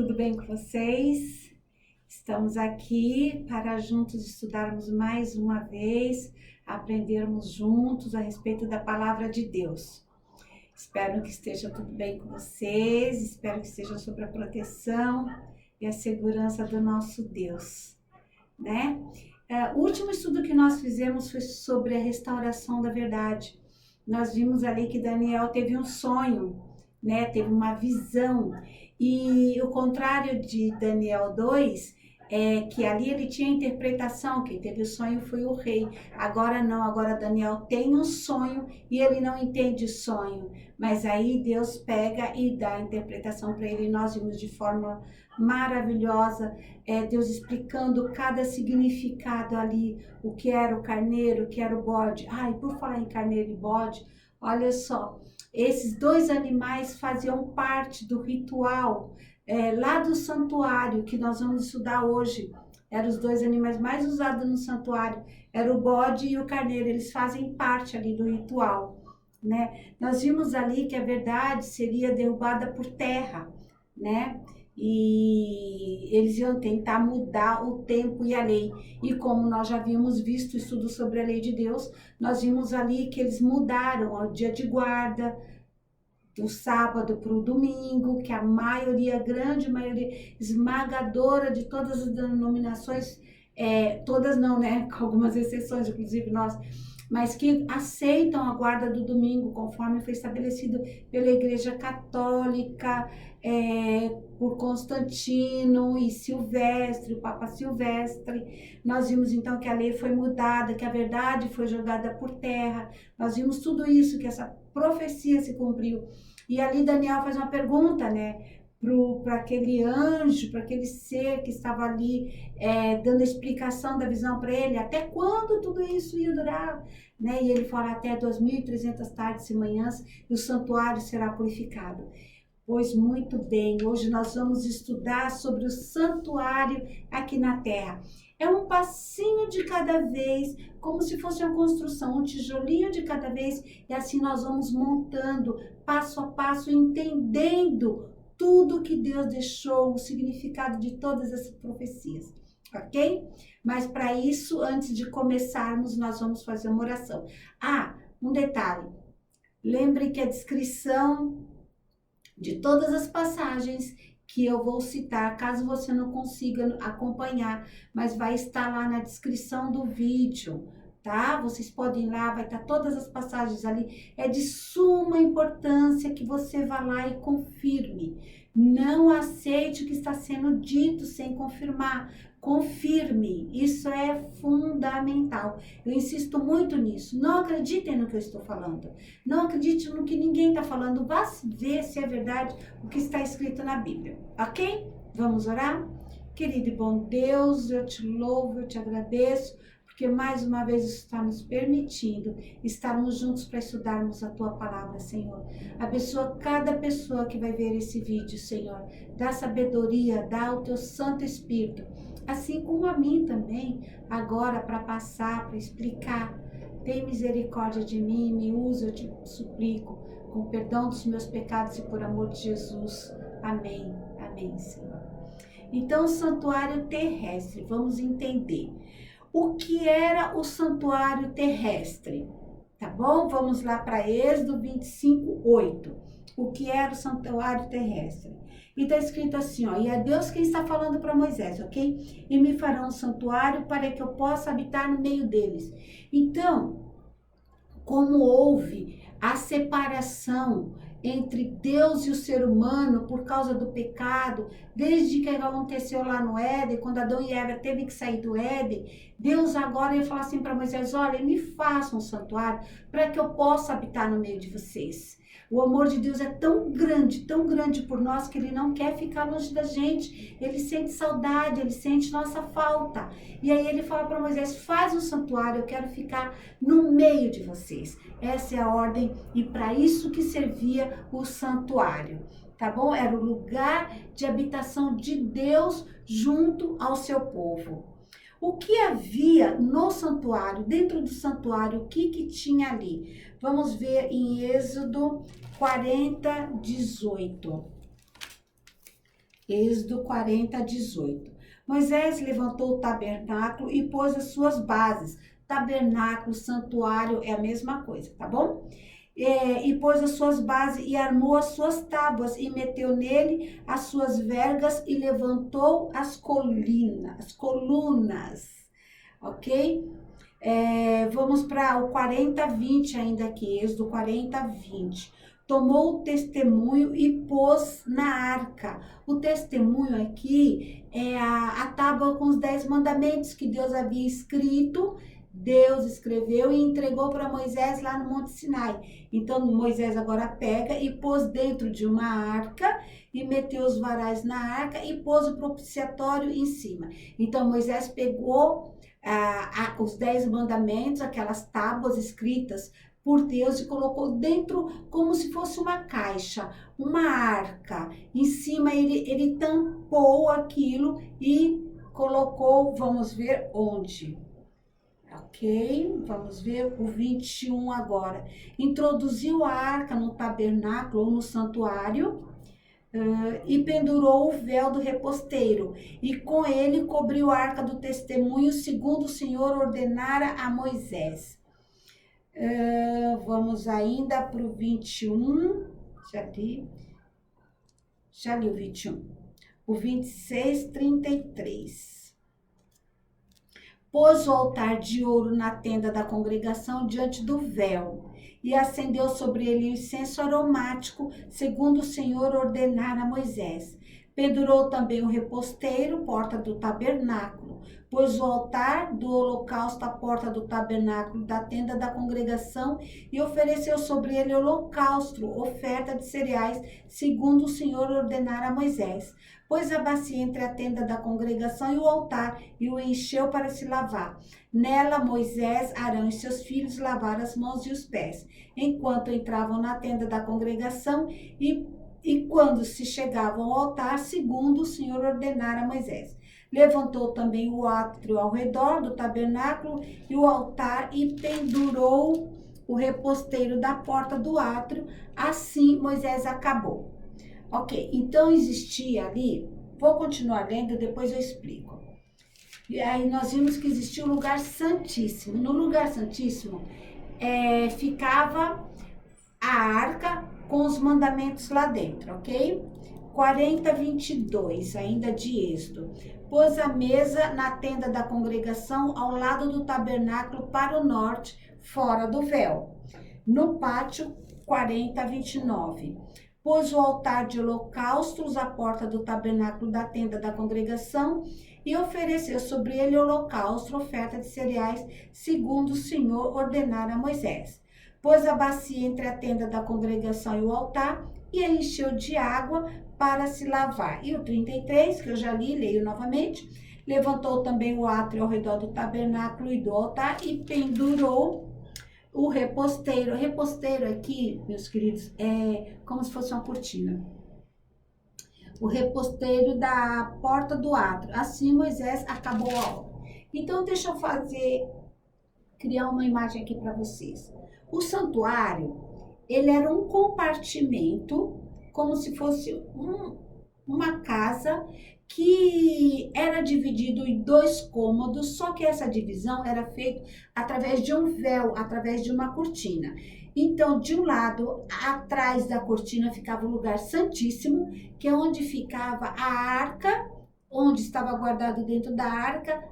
tudo bem com vocês? Estamos aqui para juntos estudarmos mais uma vez, aprendermos juntos a respeito da palavra de Deus. Espero que esteja tudo bem com vocês, espero que esteja sob a proteção e a segurança do nosso Deus, né? O último estudo que nós fizemos foi sobre a restauração da verdade. Nós vimos ali que Daniel teve um sonho, né? Teve uma visão. E o contrário de Daniel 2 é que ali ele tinha interpretação, quem teve o sonho foi o rei. Agora não, agora Daniel tem um sonho e ele não entende o sonho. Mas aí Deus pega e dá a interpretação para ele. Nós vimos de forma maravilhosa, Deus explicando cada significado ali, o que era o carneiro, o que era o bode. E por falar em carneiro e bode, olha só, esses dois animais faziam parte do ritual lá do santuário que nós vamos estudar hoje. Eram os dois animais mais usados no santuário, era o bode e o carneiro, eles fazem parte ali do ritual, né? Nós vimos ali que a verdade seria derrubada por terra, né? E eles iam tentar mudar o tempo e a lei. E como nós já havíamos visto o estudo sobre a lei de Deus, nós vimos ali que eles mudaram o dia de guarda, do sábado para o domingo, que a maioria, a grande maioria esmagadora de todas as denominações, todas não, né? Com algumas exceções, inclusive nós, mas que aceitam a guarda do domingo, conforme foi estabelecido pela Igreja Católica, por Constantino e Silvestre, o Papa Silvestre. Nós vimos então que a lei foi mudada, que a verdade foi jogada por terra. Nós vimos tudo isso, que essa profecia se cumpriu. E ali Daniel faz uma pergunta, né? Para aquele anjo, para aquele ser que estava ali dando a explicação da visão para ele, até quando tudo isso ia durar, né? E ele fala até 2.300 tardes e manhãs e o santuário será purificado. Pois muito bem, hoje nós vamos estudar sobre o santuário aqui na terra. É um passinho de cada vez, como se fosse uma construção, um tijolinho de cada vez, e assim nós vamos montando passo a passo, entendendo tudo que Deus deixou, o significado de todas essas profecias, ok? Mas para isso, antes de começarmos, nós vamos fazer uma oração. Um detalhe, lembre que a descrição de todas as passagens que eu vou citar, caso você não consiga acompanhar, mas vai estar lá na descrição do vídeo, tá? Vocês podem ir lá, vai estar todas as passagens ali. É de suma importância que você vá lá e confirme. Não aceite o que está sendo dito sem confirmar. Confirme, isso é fundamental. Eu insisto muito nisso. Não acreditem no que eu estou falando. Não acredite no que ninguém está falando. Vá ver se é verdade o que está escrito na Bíblia, ok? Vamos orar? Querido e bom Deus, eu te louvo, eu te agradeço, porque mais uma vez isso está nos permitindo estarmos juntos para estudarmos a Tua palavra, Senhor. Abençoa cada pessoa que vai ver esse vídeo, Senhor. Dá sabedoria, dá o Teu Santo Espírito, assim como a mim também, agora para passar, para explicar. Tem misericórdia de mim, me usa, eu te suplico, com perdão dos meus pecados e por amor de Jesus. Amém, amém, Senhor. Então, o santuário terrestre, vamos entender. O que era o santuário terrestre? Tá bom? Vamos lá para Êxodo 25:8. O que era o santuário terrestre? E está escrito assim, ó, e é Deus quem está falando para Moisés, ok? E me farão um santuário para que eu possa habitar no meio deles. Então, como houve a separação entre Deus e o ser humano por causa do pecado, desde que aconteceu lá no Éden, quando Adão e Eva teve que sair do Éden, Deus agora ia falar assim para Moisés, olha, me faça um santuário para que eu possa habitar no meio de vocês. O amor de Deus é tão grande por nós, que Ele não quer ficar longe da gente. Ele sente saudade, Ele sente nossa falta. E aí Ele fala para Moisés, faz um santuário, eu quero ficar no meio de vocês. Essa é a ordem e para isso que servia o santuário, tá bom? Era o lugar de habitação de Deus junto ao seu povo. O que havia no santuário, dentro do santuário, o que tinha ali? Vamos ver em Êxodo 40:18. Êxodo 40, 18. Moisés levantou o tabernáculo e pôs as suas bases. Tabernáculo, santuário, é a mesma coisa, tá bom? E pôs as suas bases e armou as suas tábuas e meteu nele as suas vergas e levantou as colunas, ok? Vamos para o 40, 20 ainda aqui, Êxodo 40, 20. Tomou o testemunho e pôs na arca. O testemunho aqui é a tábua com os 10 mandamentos que Deus havia escrito. Deus escreveu e entregou para Moisés lá no Monte Sinai. Então Moisés agora pega e pôs dentro de uma arca e meteu os varais na arca e pôs o propiciatório em cima. Então Moisés pegou os 10 mandamentos, aquelas tábuas escritas por Deus e colocou dentro como se fosse uma caixa, uma arca. Em cima ele tampou aquilo e colocou, vamos ver onde. Ok, vamos ver o 21 agora. Introduziu a arca no tabernáculo ou no santuário e pendurou o véu do reposteiro. E com ele cobriu a arca do testemunho, segundo o Senhor ordenara a Moisés. Vamos ainda para o 21. Já li o 21. O 26, 33. Pôs o altar de ouro na tenda da congregação diante do véu e acendeu sobre ele incenso aromático, segundo o Senhor ordenara a Moisés. Pendurou também o reposteiro, porta do tabernáculo. Pôs o altar do holocausto à porta do tabernáculo da tenda da congregação e ofereceu sobre ele holocausto, oferta de cereais, segundo o Senhor ordenara a Moisés. Pôs a bacia entre a tenda da congregação e o altar e o encheu para se lavar. Nela Moisés, Arão e seus filhos lavaram as mãos e os pés, enquanto entravam na tenda da congregação e quando se chegavam ao altar, segundo o Senhor ordenara a Moisés. Levantou também o átrio ao redor do tabernáculo e o altar e pendurou o reposteiro da porta do átrio. Assim Moisés acabou. Ok, então existia ali, vou continuar lendo, depois eu explico. E aí nós vimos que existia o lugar santíssimo. No lugar santíssimo ficava a arca com os mandamentos lá dentro, ok? 40, 22, ainda de Êxodo. Pôs a mesa na tenda da congregação ao lado do tabernáculo para o norte, fora do véu. No pátio, 40, 29. Pôs o altar de holocaustos à porta do tabernáculo da tenda da congregação e ofereceu sobre ele holocausto, oferta de cereais, segundo o Senhor ordenara a Moisés. Pôs a bacia entre a tenda da congregação e o altar e a encheu de água para se lavar. E o 33, que eu já li, leio novamente. Levantou também o átrio ao redor do tabernáculo e do altar e pendurou o reposteiro. O reposteiro aqui, meus queridos, é como se fosse uma cortina. O reposteiro da porta do átrio. Assim Moisés acabou a obra. Então, deixa eu criar uma imagem aqui para vocês. O santuário, ele era um compartimento, como se fosse uma casa que era dividido em 2 cômodos, só que essa divisão era feita através de um véu, através de uma cortina. Então, de um lado, atrás da cortina ficava o lugar santíssimo, que é onde ficava a arca, onde estava guardado dentro da arca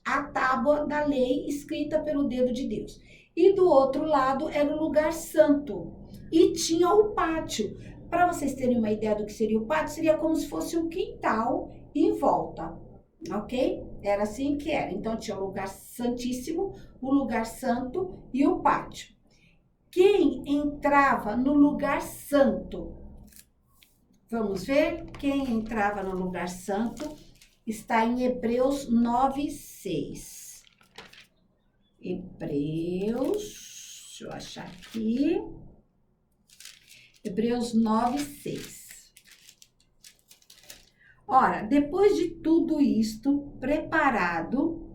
a tábua da lei escrita pelo dedo de Deus. E do outro lado era o lugar santo. E tinha o pátio. Para vocês terem uma ideia do que seria o pátio, seria como se fosse um quintal em volta, ok? Era assim que era. Então tinha o lugar santíssimo, o lugar santo e o pátio. Quem entrava no lugar santo? Vamos ver? Quem entrava no lugar santo está em Hebreus 9:6. Hebreus, deixa eu achar aqui. Hebreus 9:6. Ora, depois de tudo isto preparado,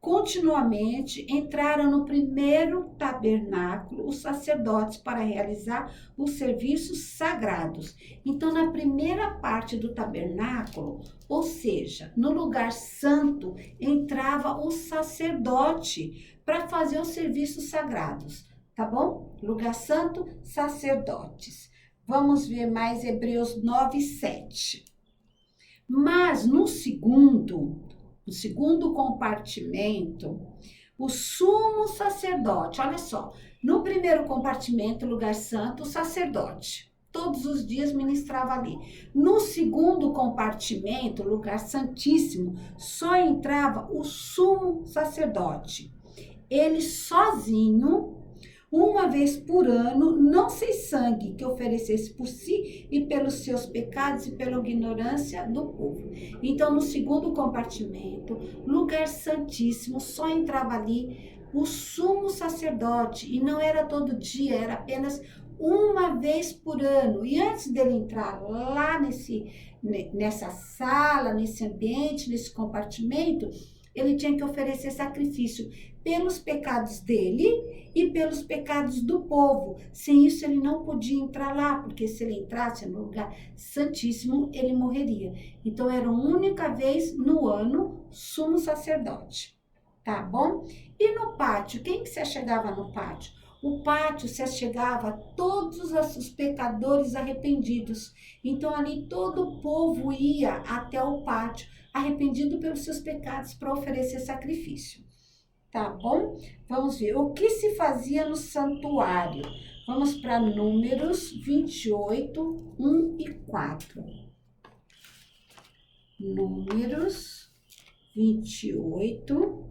continuamente entraram no primeiro tabernáculo os sacerdotes para realizar os serviços sagrados. Então, na primeira parte do tabernáculo, ou seja, no lugar santo, entrava o sacerdote para fazer os serviços sagrados, tá bom? Lugar santo, sacerdotes. Vamos ver mais Hebreus 9, 7. Mas no segundo compartimento, o sumo sacerdote, olha só, no primeiro compartimento, lugar santo, o sacerdote, todos os dias ministrava ali. No segundo compartimento, lugar santíssimo, só entrava o sumo sacerdote. Ele sozinho, uma vez por ano, não sem sangue, que oferecesse por si e pelos seus pecados e pela ignorância do povo. Então, no segundo compartimento, lugar santíssimo, só entrava ali o sumo sacerdote, e não era todo dia, era apenas uma vez por ano. E antes dele entrar lá nessa sala, nesse ambiente, nesse compartimento, ele tinha que oferecer sacrifício pelos pecados dele e pelos pecados do povo. Sem isso, ele não podia entrar lá, porque se ele entrasse no lugar santíssimo, ele morreria. Então, era a única vez no ano, sumo sacerdote. Tá bom? E no pátio, quem que se achegava no pátio? O pátio se achegava a todos os pecadores arrependidos. Então, ali todo o povo ia até o pátio, arrependido pelos seus pecados, para oferecer sacrifício. Tá bom? Vamos ver o que se fazia no santuário. Vamos para Números 28, 1 e 4. Números 28,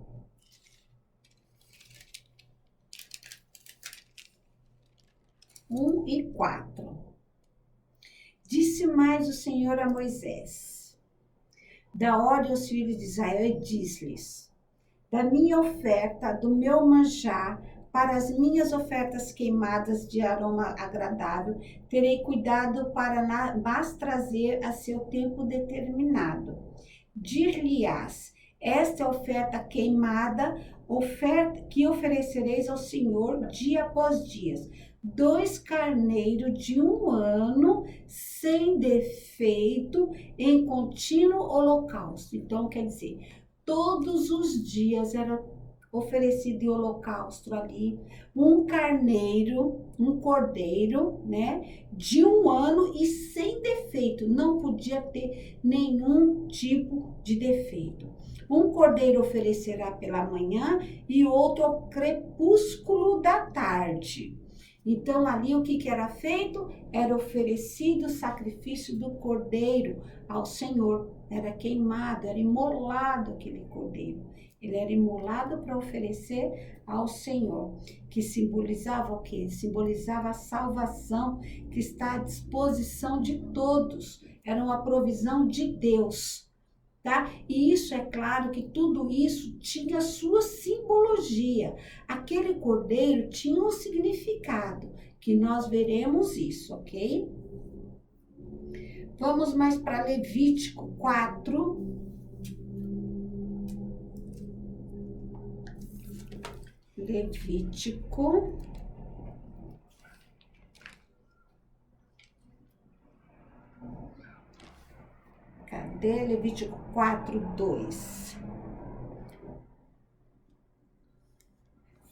1 e 4. Disse mais o Senhor a Moisés: dá ordem aos filhos de Israel e diz-lhes: da minha oferta, do meu manjar, para as minhas ofertas queimadas de aroma agradável, terei cuidado para mas trazer a seu tempo determinado. Dir-lhe-ás: esta é a oferta queimada, oferta que oferecereis ao Senhor dia após dia. 2 carneiros de 1 ano, sem defeito, em contínuo holocausto. Então, quer dizer, todos os dias era oferecido em holocausto ali um carneiro, um cordeiro, né, de 1 ano e sem defeito, não podia ter nenhum tipo de defeito. Um cordeiro oferecerá pela manhã e outro ao crepúsculo da tarde. Então, ali o que era feito? Era oferecido o sacrifício do cordeiro ao Senhor. Era queimado, era imolado aquele cordeiro. Ele era imolado para oferecer ao Senhor. Que simbolizava o quê? Simbolizava a salvação que está à disposição de todos. Era uma provisão de Deus. Tá? E isso, é claro que tudo isso tinha sua simbologia. Aquele cordeiro tinha um significado, que nós veremos isso, ok? Vamos mais para Levítico 4. Levítico. Cadê? Levítico 4, 2.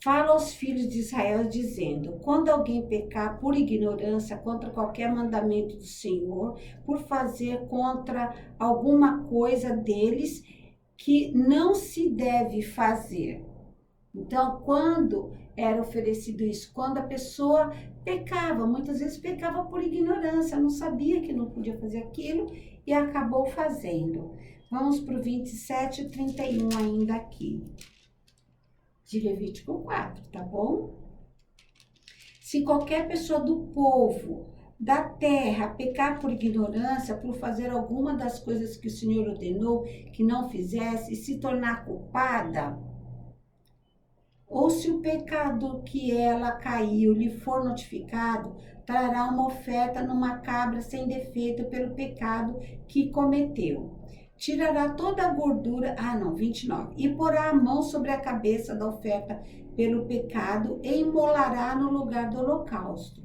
Fala aos filhos de Israel dizendo: quando alguém pecar por ignorância contra qualquer mandamento do Senhor, por fazer contra alguma coisa deles que não se deve fazer. Então, quando era oferecido isso? Quando a pessoa pecava, muitas vezes pecava por ignorância, não sabia que não podia fazer aquilo e acabou fazendo. Vamos para o 27 e 31 ainda aqui, de Levítico 4, tá bom? Se qualquer pessoa do povo, da terra, pecar por ignorância, por fazer alguma das coisas que o Senhor ordenou que não fizesse e se tornar culpada, ou se o pecado que ela caiu lhe for notificado, trará uma oferta numa cabra sem defeito pelo pecado que cometeu. tirará toda a gordura, 29, e porá a mão sobre a cabeça da oferta pelo pecado e imolará no lugar do holocausto.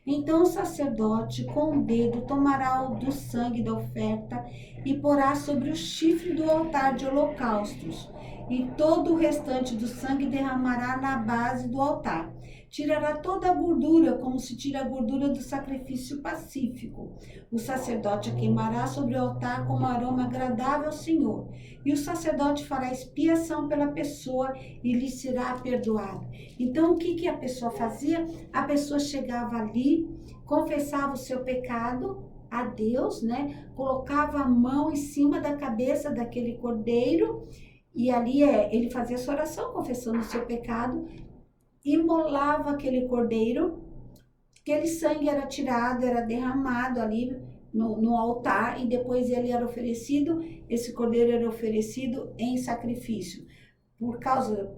Então o sacerdote com o dedo tomará do sangue da oferta e porá sobre o chifre do altar de holocaustos, e todo o restante do sangue derramará na base do altar. Tirará toda a gordura, como se tira a gordura do sacrifício pacífico. O sacerdote a queimará sobre o altar como aroma agradável ao Senhor. E o sacerdote fará expiação pela pessoa e lhe será perdoado. Então, o que a pessoa fazia? A pessoa chegava ali, confessava o seu pecado a Deus, né? Colocava a mão em cima da cabeça daquele cordeiro e ali ele fazia essa oração, confessando o seu pecado, imolava aquele cordeiro, aquele sangue era tirado, era derramado ali no altar e depois ele era oferecido, esse cordeiro era oferecido em sacrifício. Por causa,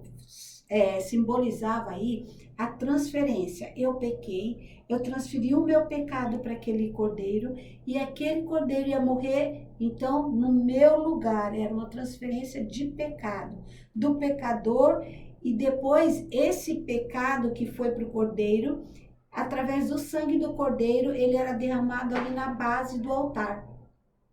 simbolizava aí a transferência. Eu pequei, eu transferi o meu pecado para aquele cordeiro e aquele cordeiro ia morrer, então, no meu lugar. Era uma transferência de pecado, do pecador, e depois esse pecado que foi para o cordeiro, através do sangue do cordeiro, ele era derramado ali na base do altar.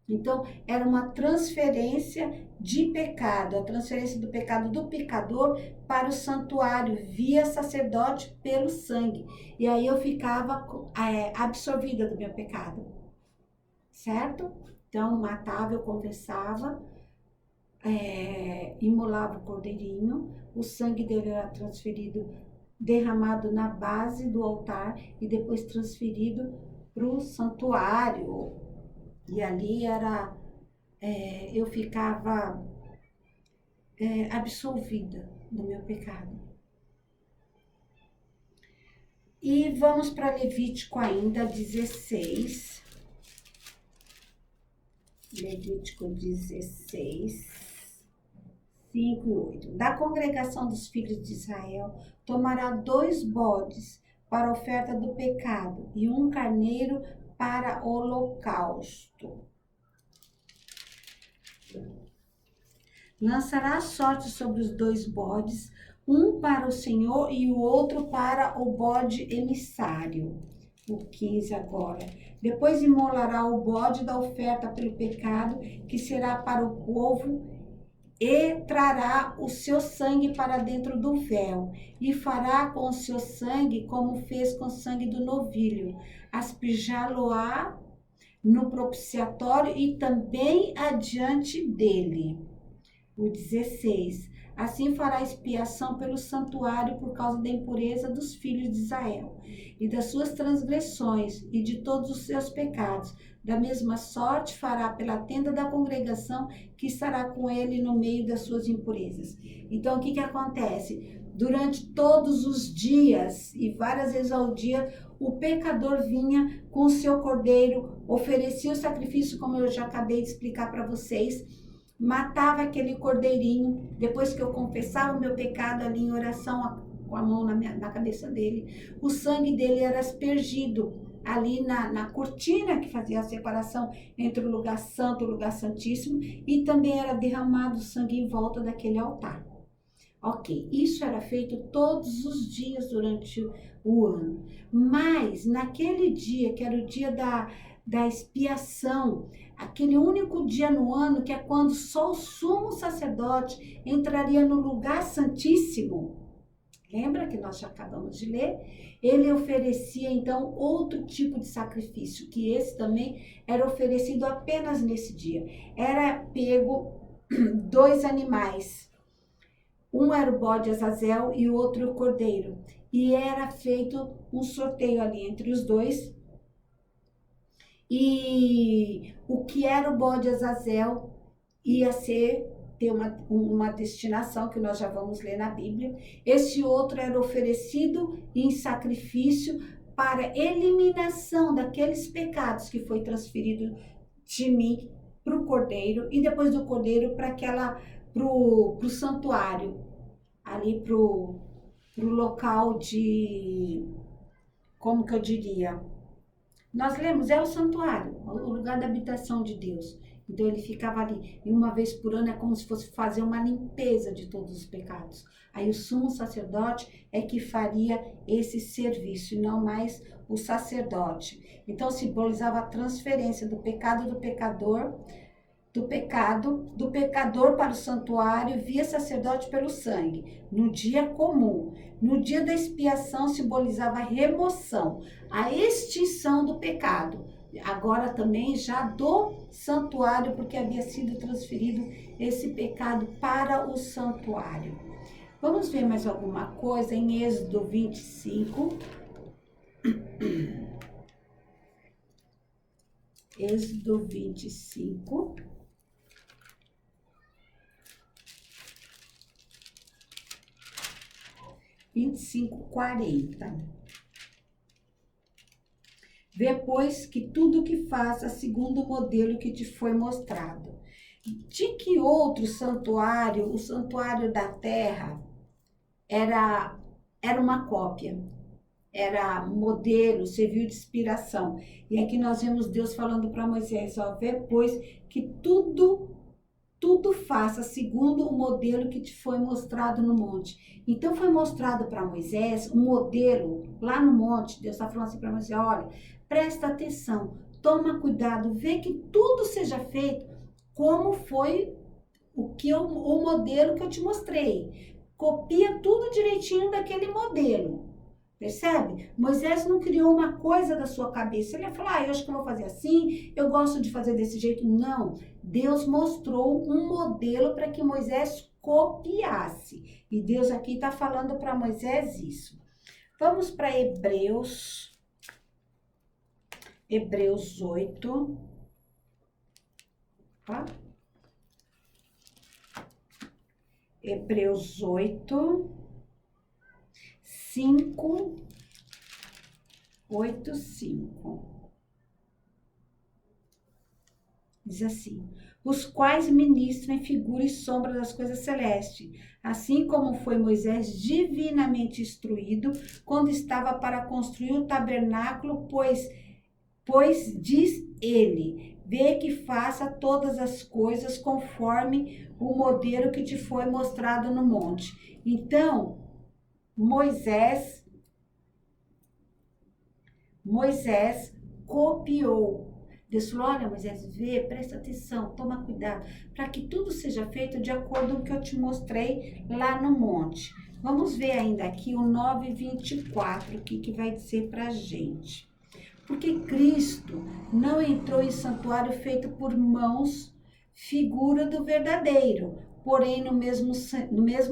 Então, era uma transferência de pecado, a transferência do pecado do pecador para o santuário, via sacerdote pelo sangue. E aí eu ficava absorvida do meu pecado, certo? Então, matava, eu confessava, imolava o cordeirinho, o sangue dele era transferido, derramado na base do altar e depois transferido para o santuário. E ali eu ficava absolvida do meu pecado. E vamos para Levítico ainda 16. Levítico 16, 5 e 8. Da congregação dos filhos de Israel, tomará 2 bodes para a oferta do pecado e 1 carneiro para holocausto. Lançará a sorte sobre os 2 bodes, um para o Senhor e o outro para o bode emissário. O 15 agora. Depois imolará o bode da oferta pelo pecado, que será para o povo, e trará o seu sangue para dentro do véu, e fará com o seu sangue como fez com o sangue do novilho, asperjá-lo-á no propiciatório e também adiante dele. O 16. Assim fará expiação pelo santuário por causa da impureza dos filhos de Israel e das suas transgressões e de todos os seus pecados. Da mesma sorte fará pela tenda da congregação, que estará com ele no meio das suas impurezas. Então, o que acontece? Durante todos os dias e várias vezes ao dia, o pecador vinha com o seu cordeiro, oferecia o sacrifício, como eu já acabei de explicar para vocês, matava aquele cordeirinho, depois que eu confessava o meu pecado ali em oração, com a mão na cabeça dele, o sangue dele era aspergido ali na cortina que fazia a separação entre o lugar santo e o lugar santíssimo, e também era derramado sangue em volta daquele altar. Ok, isso era feito todos os dias durante o ano, mas naquele dia, que era o dia da expiação, aquele único dia no ano, que é quando só o sumo sacerdote entraria no lugar santíssimo, lembra que nós já acabamos de ler? Ele oferecia então outro tipo de sacrifício, que esse também era oferecido apenas nesse dia. Era pego 2 animais, um era o bode Azazel e o outro o cordeiro, e era feito um sorteio ali entre os 2. E o que era o bode Azazel ia ter uma destinação, que nós já vamos ler na Bíblia. Esse outro era oferecido em sacrifício para eliminação daqueles pecados que foi transferido de mim para o cordeiro, e depois do cordeiro para o santuário, ali para o local de, como que eu diria? Nós lemos, é o santuário, o lugar da habitação de Deus. Então ele ficava ali, e uma vez por ano é como se fosse fazer uma limpeza de todos os pecados. Aí o sumo sacerdote é que faria esse serviço, e não mais o sacerdote. Então simbolizava a transferência do pecado do pecador, do pecador para o santuário via sacerdote pelo sangue, no dia comum. No dia da expiação simbolizava a remoção, a extinção do pecado. Agora também já do santuário, porque havia sido transferido esse pecado para o santuário. Vamos ver mais alguma coisa em Êxodo 25. Êxodo 25. 25:40. Vê, pois, que tudo que faça segundo o modelo que te foi mostrado. De que outro santuário, o santuário da terra, era uma cópia, era modelo, serviu de inspiração. E aqui nós vemos Deus falando para Moisés, ó, vê, pois, que tudo faça segundo o modelo que te foi mostrado no monte. Então foi mostrado para Moisés um modelo lá no monte. Deus está falando assim para Moisés, olha, presta atenção, toma cuidado, vê que tudo seja feito como foi o modelo que eu te mostrei. Copia tudo direitinho daquele modelo. Percebe? Moisés não criou uma coisa da sua cabeça. Ele ia falar, eu acho que eu vou fazer assim, eu gosto de fazer desse jeito. Não. Deus mostrou um modelo para que Moisés copiasse. E Deus aqui está falando para Moisés isso. Vamos para Hebreus 8. Tá? Hebreus 8. 5:8-5. Diz assim: os quais ministram em figura e sombra das coisas celestes, assim como foi Moisés divinamente instruído quando estava para construir o tabernáculo, pois diz ele, vê que faça todas as coisas conforme o modelo que te foi mostrado no monte. Então, Moisés copiou. Deus falou, olha Moisés, vê, presta atenção, toma cuidado, para que tudo seja feito de acordo com o que eu te mostrei lá no monte. Vamos ver ainda aqui o 9:24, o que vai dizer para a gente. Porque Cristo não entrou em santuário feito por mãos, figura do verdadeiro, porém no mesmo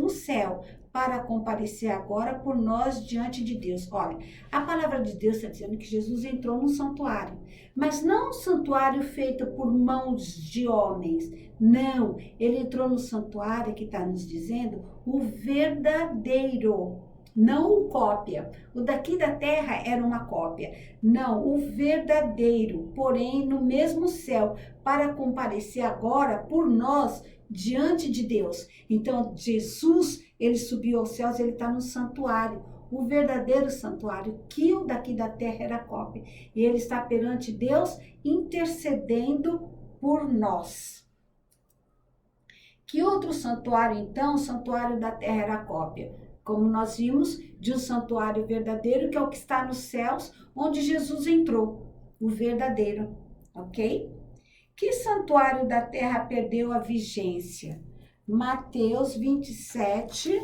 céu, para comparecer agora por nós diante de Deus. Olha, a palavra de Deus está dizendo que Jesus entrou num santuário, mas não um santuário feito por mãos de homens. Não, ele entrou no santuário que está nos dizendo o verdadeiro, não o cópia. O daqui da terra era uma cópia. Não, o verdadeiro, porém no mesmo céu, para comparecer agora por nós diante de Deus. Então, Jesus, ele subiu aos céus, ele está no santuário, o verdadeiro santuário, que o daqui da terra era cópia. E ele está perante Deus, intercedendo por nós. Que outro santuário, então? O santuário da terra era cópia. Como nós vimos, de um santuário verdadeiro, que é o que está nos céus, onde Jesus entrou, o verdadeiro, ok? Que santuário da terra perdeu a vigência? Mateus 27,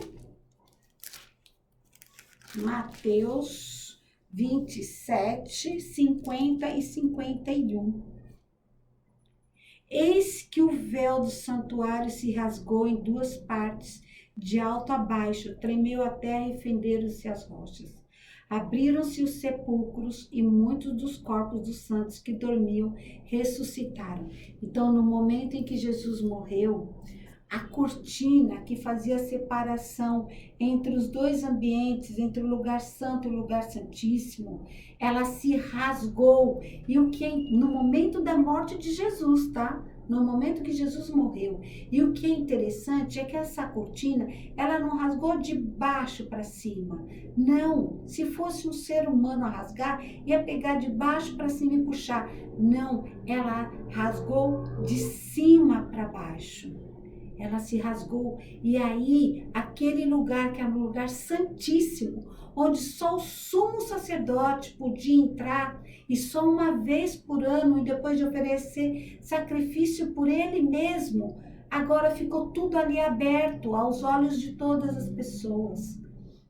Mateus 27, 50 e 51. Eis que o véu do santuário se rasgou em duas partes, de alto a baixo, tremeu a terra e fenderam-se as rochas. Abriram-se os sepulcros e muitos dos corpos dos santos que dormiam ressuscitaram. Então, no momento em que Jesus morreu, a cortina que fazia a separação entre os dois ambientes, entre o lugar santo e o lugar santíssimo, ela se rasgou. E o que no momento da morte de Jesus, tá? no momento que Jesus morreu. E o que é interessante é que essa cortina, ela não rasgou de baixo para cima. Não, se fosse um ser humano a rasgar, ia pegar de baixo para cima e puxar. Não, ela rasgou de cima para baixo. Ela se rasgou. E aí, aquele lugar que era um lugar santíssimo, onde só o sumo sacerdote podia entrar, e só uma vez por ano, e depois de oferecer sacrifício por ele mesmo, agora ficou tudo ali aberto aos olhos de todas as pessoas.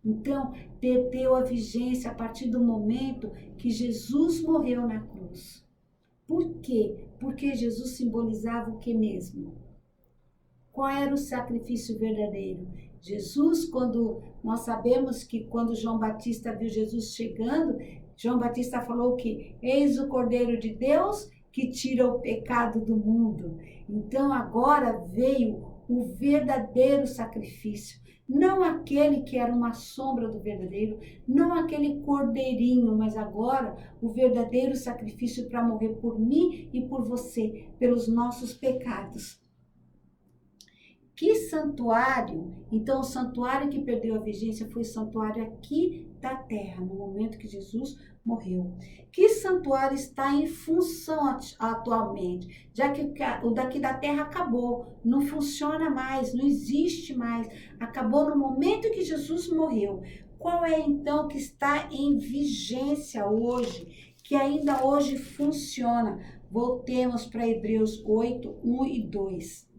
Então, perdeu a vigência a partir do momento que Jesus morreu na cruz. Por quê? Porque Jesus simbolizava o que mesmo? Qual era o sacrifício verdadeiro? Jesus, quando nós sabemos que quando João Batista viu Jesus chegando, João Batista falou que eis o Cordeiro de Deus que tira o pecado do mundo. Então agora veio o verdadeiro sacrifício. Não aquele que era uma sombra do verdadeiro, não aquele cordeirinho, mas agora o verdadeiro sacrifício para morrer por mim e por você, pelos nossos pecados. Que santuário? Então, o santuário que perdeu a vigência foi o santuário aqui da terra, no momento que Jesus morreu. Que santuário está em função atualmente? Já que o daqui da terra acabou, não funciona mais, não existe mais, acabou no momento que Jesus morreu. Qual é então que está em vigência hoje, que ainda hoje funciona? Voltemos para Hebreus 8, 1 e 2.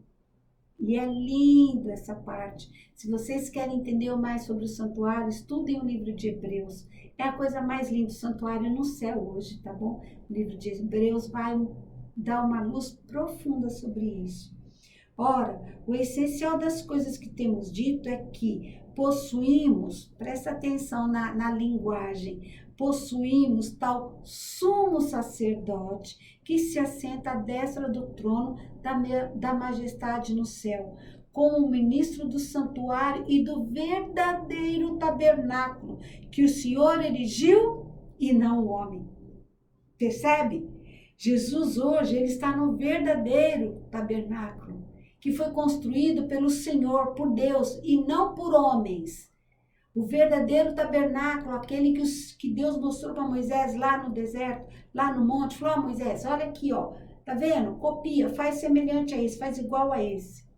E é lindo essa parte. Se vocês querem entender mais sobre o santuário, estudem o livro de Hebreus. É a coisa mais linda, o santuário no céu hoje, tá bom? O livro de Hebreus vai dar uma luz profunda sobre isso. Ora, o essencial das coisas que temos dito é que possuímos, presta atenção na linguagem, possuímos tal sumo sacerdote que se assenta à destra do trono da majestade no céu, como ministro do santuário e do verdadeiro tabernáculo que o Senhor erigiu e não o homem. Percebe? Jesus hoje, ele está no verdadeiro tabernáculo, que foi construído pelo Senhor, por Deus e não por homens. O verdadeiro tabernáculo, aquele que Deus mostrou para Moisés lá no deserto, lá no monte, falou: Moisés, olha aqui, ó, tá vendo? Copia, faz semelhante a esse, faz igual a esse.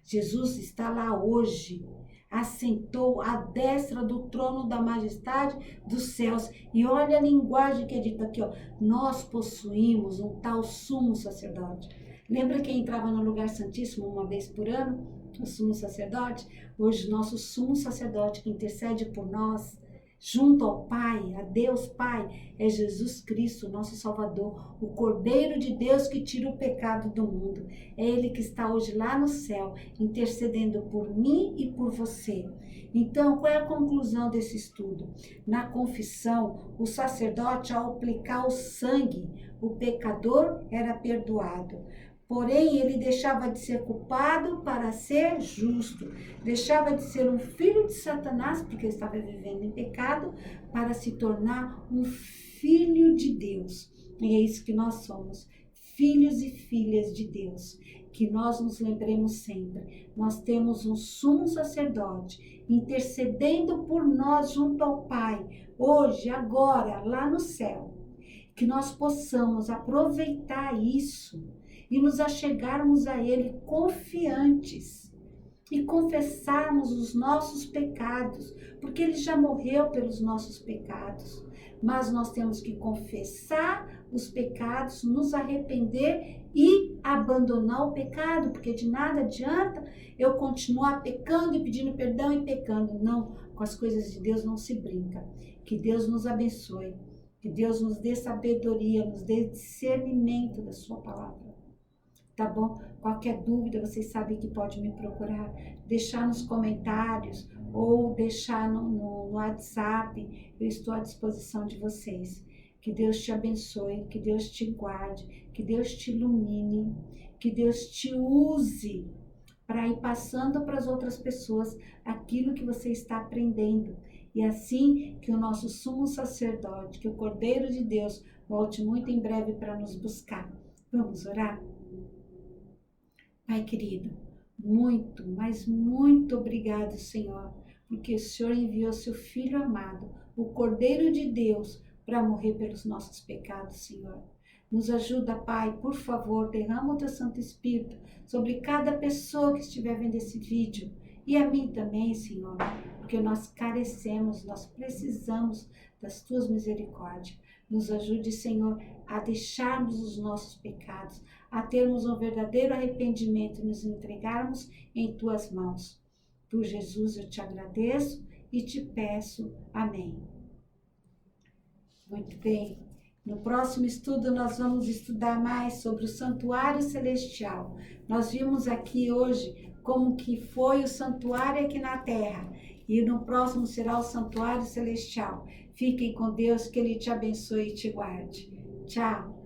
Jesus está lá hoje, assentou à destra do trono da majestade dos céus. E olha a linguagem que é dita aqui, ó. Nós possuímos um tal sumo sacerdote. Lembra quem entrava no lugar santíssimo uma vez por ano? O sumo sacerdote? Hoje, nosso sumo sacerdote que intercede por nós, junto ao Pai, a Deus Pai, é Jesus Cristo, nosso Salvador, o Cordeiro de Deus que tira o pecado do mundo. É Ele que está hoje lá no céu, intercedendo por mim e por você. Então, qual é a conclusão desse estudo? Na confissão, o sacerdote, ao aplicar o sangue, o pecador era perdoado. Porém, ele deixava de ser culpado para ser justo. Deixava de ser um filho de Satanás, porque ele estava vivendo em pecado, para se tornar um filho de Deus. E é isso que nós somos, filhos e filhas de Deus. Que nós nos lembremos sempre. Nós temos um sumo sacerdote intercedendo por nós junto ao Pai, hoje, agora, lá no céu. Que nós possamos aproveitar isso e nos achegarmos a Ele confiantes e confessarmos os nossos pecados, porque Ele já morreu pelos nossos pecados. Mas nós temos que confessar os pecados, nos arrepender e abandonar o pecado, porque de nada adianta eu continuar pecando e pedindo perdão e pecando. Não, com as coisas de Deus não se brinca. Que Deus nos abençoe, que Deus nos dê sabedoria, nos dê discernimento da sua palavra. Tá bom? Qualquer dúvida, vocês sabem que pode me procurar, deixar nos comentários ou deixar no WhatsApp. Eu estou à disposição de vocês. Que Deus te abençoe, que Deus te guarde, que Deus te ilumine, que Deus te use para ir passando para as outras pessoas aquilo que você está aprendendo. E assim que o nosso sumo sacerdote, que o Cordeiro de Deus, volte muito em breve para nos buscar. Vamos orar? Pai querido, muito, mas muito obrigado, Senhor, porque o Senhor enviou seu Filho amado, o Cordeiro de Deus, para morrer pelos nossos pecados, Senhor. Nos ajuda, Pai, por favor, derrama o teu Santo Espírito sobre cada pessoa que estiver vendo esse vídeo e a mim também, Senhor, porque nós carecemos, nós precisamos das tuas misericórdias. Nos ajude, Senhor, a deixarmos os nossos pecados, a termos um verdadeiro arrependimento e nos entregarmos em tuas mãos. Por Jesus eu te agradeço e te peço. Amém. Muito bem. No próximo estudo nós vamos estudar mais sobre o santuário celestial. Nós vimos aqui hoje como que foi o santuário aqui na terra. E no próximo será o santuário celestial. Fiquem com Deus, que Ele te abençoe e te guarde. Tchau.